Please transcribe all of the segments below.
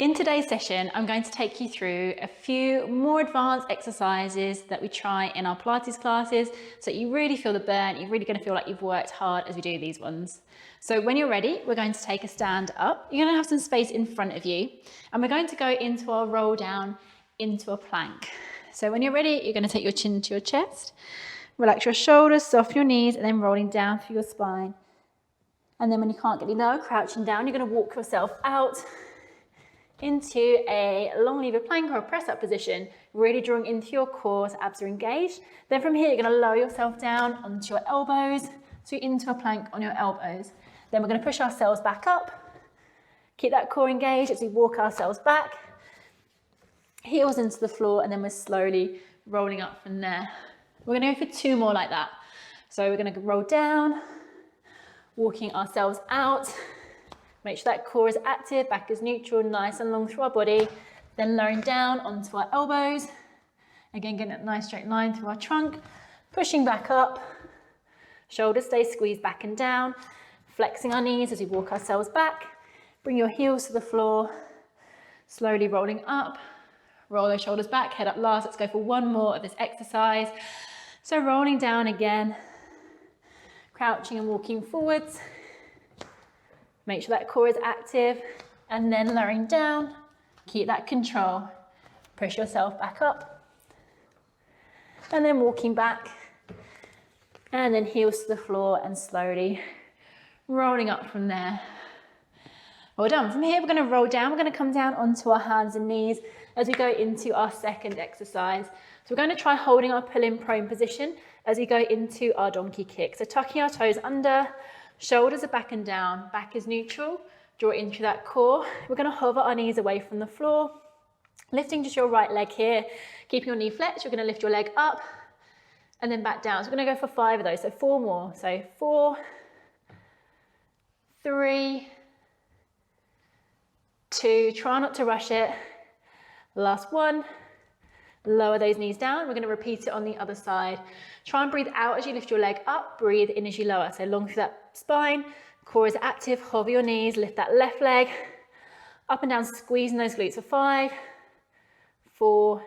In today's session, I'm going to take you through a few more advanced exercises that we try in our Pilates classes, so you really feel the burn, you're really going to feel like you've worked hard as we do these ones. So when you're ready, we're going to take a stand up. You're going to have some space in front of you, and we're going to go into our roll down into a plank. So when you're ready, you're going to take your chin to your chest, relax your shoulders, soften your knees, and then rolling down through your spine. And then when you can't get any lower, crouching down, you're going to walk yourself out into a long lever plank or a press up position, really drawing into your core so abs are engaged. Then from here, you're going to lower yourself down onto your elbows, so into a plank on your elbows. Then we're going to push ourselves back up, keep that core engaged as we walk ourselves back, heels into the floor, and then we're slowly rolling up from there. We're going to go for two more like that. So we're going to roll down, walking ourselves out. Make sure that core is active, back is neutral, nice and long through our body. Then lowering down onto our elbows. Again, getting that nice straight line through our trunk. Pushing back up. Shoulders stay squeezed back and down. Flexing our knees as we walk ourselves back. Bring your heels to the floor. Slowly rolling up. Roll those shoulders back, head up last. Let's go for one more of this exercise. So rolling down again. Crouching and walking forwards. Make sure that core is active, and then lowering down, keep that control. Push yourself back up, and then walking back, and then heels to the floor and slowly rolling up from there. Well done. From here, we're going to roll down. We're going to come down onto our hands and knees as we go into our second exercise. So we're going to try holding our pull-in prone position as we go into our donkey kick. So tucking our toes under, shoulders are back and down, back is neutral, draw into that core. We're going to hover our knees away from the floor, lifting just your right leg here, keeping your knee flexed. You're going to lift your leg up and then back down. So we're going to go for 5 of those, so 4 more. So 4, 3, 2, try not to rush it. Last one. Lower those knees down. We're going to repeat it on the other side. Try and breathe out as you lift your leg up, breathe in as you lower. So long through that spine, core is active, hover your knees, lift that left leg, up and down, squeezing those glutes for 5, 4,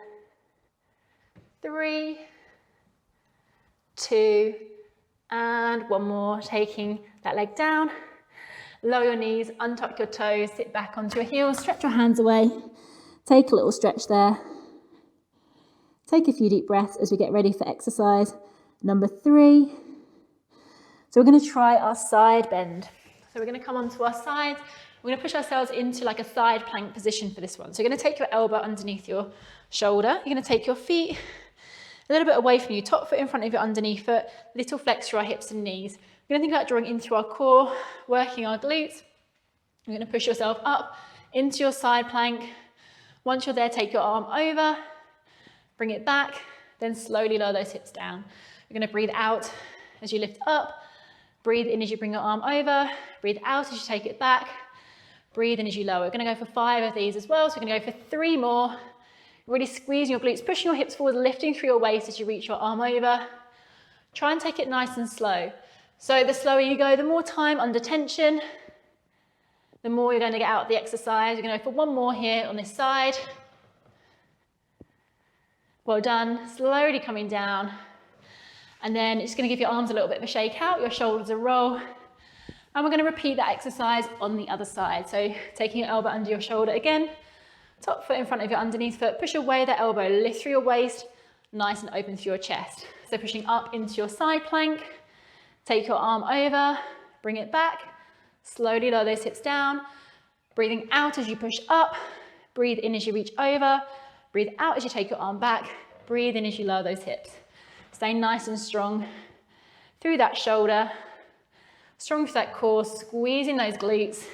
3, 2, and one more. Taking that leg down, lower your knees, untuck your toes, sit back onto your heels, stretch your hands away, take a little stretch there. Take a few deep breaths as we get ready for exercise number 3. So we're going to try our side bend. So we're going to come onto our sides. We're going to push ourselves into like a side plank position for this one. So you're going to take your elbow underneath your shoulder. You're going to take your feet a little bit away from you, top foot in front of your underneath foot, little flex through our hips and knees. We're going to think about drawing into our core, working our glutes. You're going to push yourself up into your side plank. Once you're there, take your arm over. Bring it back, then slowly lower those hips down. You're going to breathe out as you lift up, breathe in as you bring your arm over, breathe out as you take it back, breathe in as you lower. We're going to go for 5 of these as well, so we're going to go for 3 more. Really squeezing your glutes, pushing your hips forward, lifting through your waist as you reach your arm over. Try and take it nice and slow. So the slower you go, the more time under tension, the more you're going to get out of the exercise. We're going to go for 1 more here on this side. Well done, slowly coming down. And then it's going to give your arms a little bit of a shake out, your shoulders a roll. And we're going to repeat that exercise on the other side. So taking your elbow under your shoulder again, top foot in front of your underneath foot, push away that elbow, lift through your waist, nice and open through your chest. So pushing up into your side plank, take your arm over, bring it back, slowly lower those hips down, breathing out as you push up, breathe in as you reach over, breathe out as you take your arm back, breathe in as you lower those hips. Stay nice and strong through that shoulder, strong through that core, squeezing those glutes.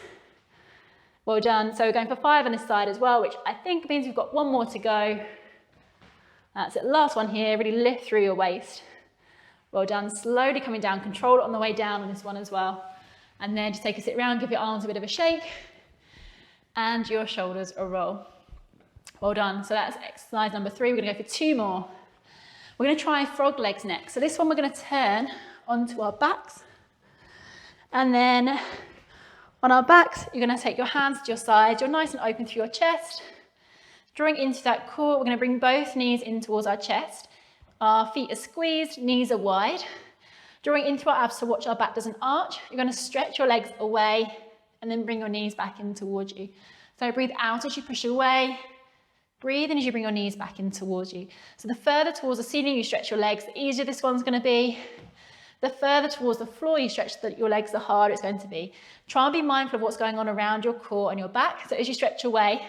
Well done. So we're going for 5 on this side as well, which I think means we've got 1 more to go. That's it, last one here, really lift through your waist. Well done, slowly coming down, control it on the way down on this one as well. And then just take a sit round, give your arms a bit of a shake, and your shoulders a roll. Well done. So that's exercise number 3. We're going to go for 2 more. We're going to try frog legs next. So this one we're going to turn onto our backs and then On our backs, you're going to take your hands to your sides. You're nice and open through your chest. Drawing into that core, we're going to bring both knees in towards our chest. Our feet are squeezed, knees are wide. Drawing into our abs to watch our back doesn't arch. You're going to stretch your legs away and then bring your knees back in towards you. So breathe out as you push away. Breathe in as you bring your knees back in towards you. So the further towards the ceiling you stretch your legs, the easier this one's going to be. The further towards the floor you stretch your legs, the harder it's going to be. Try and be mindful of what's going on around your core and your back. So as you stretch away,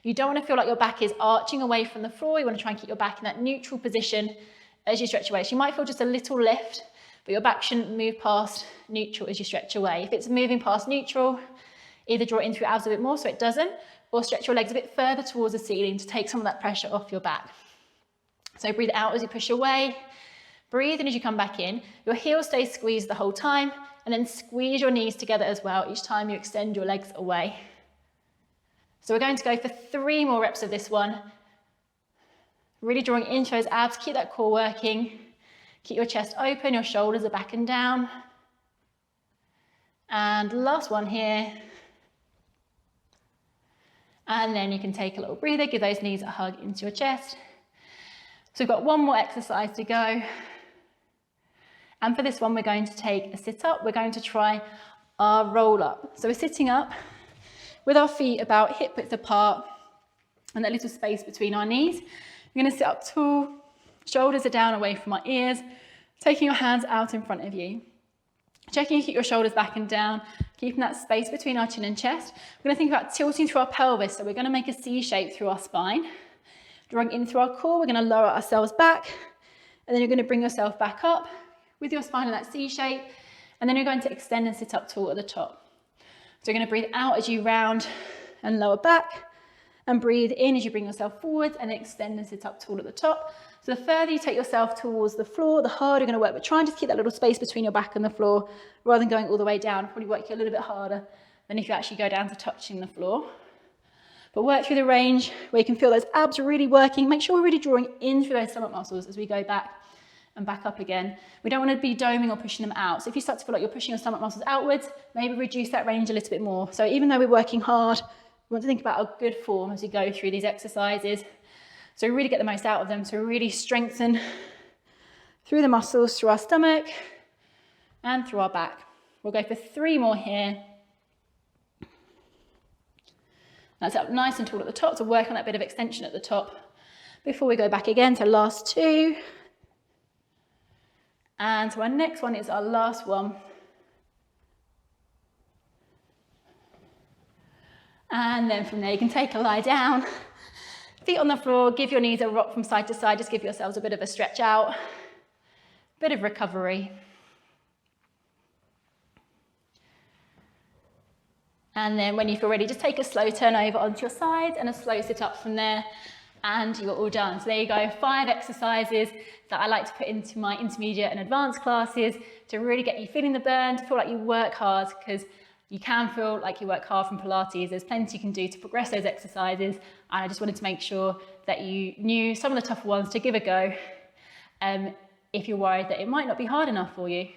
you don't want to feel like your back is arching away from the floor. You want to try and keep your back in that neutral position as you stretch away. So you might feel just a little lift, but your back shouldn't move past neutral as you stretch away. If it's moving past neutral, either draw it in through your abs a bit more so it doesn't, or stretch your legs a bit further towards the ceiling to take some of that pressure off your back. So breathe out as you push away. Breathe in as you come back in. Your heels stay squeezed the whole time, and then squeeze your knees together as well each time you extend your legs away. So we're going to go for 3 more reps of this one. Really drawing into those abs, keep that core working. Keep your chest open, your shoulders are back and down. And last one here. And then you can take a little breather, give those knees a hug into your chest. So we've got one more exercise to go. And for this one, we're going to take a sit up. We're going to try our roll up. So we're sitting up with our feet about hip width apart and that little space between our knees. We're going to sit up tall, shoulders are down away from our ears, taking your hands out in front of you. Checking you keep your shoulders back and down, keeping that space between our chin and chest. We're going to think about tilting through our pelvis, so we're going to make a C shape through our spine. Drawing in through our core, we're going to lower ourselves back, and then you're going to bring yourself back up with your spine in that C shape, and then you're going to extend and sit up tall at the top. So you're going to breathe out as you round and lower back, and breathe in as you bring yourself forward and then extend and sit up tall at the top. So the further you take yourself towards the floor, the harder you're going to work, but try and just keep that little space between your back and the floor rather than going all the way down. Probably work you a little bit harder than if you actually go down to touching the floor. But work through the range where you can feel those abs are really working. Make sure we're really drawing in through those stomach muscles as we go back and back up again. We don't want to be doming or pushing them out. So if you start to feel like you're pushing your stomach muscles outwards, maybe reduce that range a little bit more. So even though we're working hard, we want to think about a good form as we go through these exercises. So we really get the most out of them. So really strengthen through the muscles, through our stomach and through our back. We'll go for 3 more here. That's up nice and tall at the top, so work on that bit of extension at the top before we go back again. So last 2. And so our next one is our last one. And then from there you can take a lie down. Feet on the floor, give your knees a rock from side to side, just give yourselves a bit of a stretch out, bit of recovery. And then when you feel ready, just take a slow turn over onto your side and a slow sit up from there, and you're all done. So there you go, 5 exercises that I like to put into my intermediate and advanced classes to really get you feeling the burn, to feel like you work hard, because you can feel like you work hard from Pilates. There's plenty you can do to progress those exercises. And I just wanted to make sure that you knew some of the tougher ones to give a go if you're worried that it might not be hard enough for you.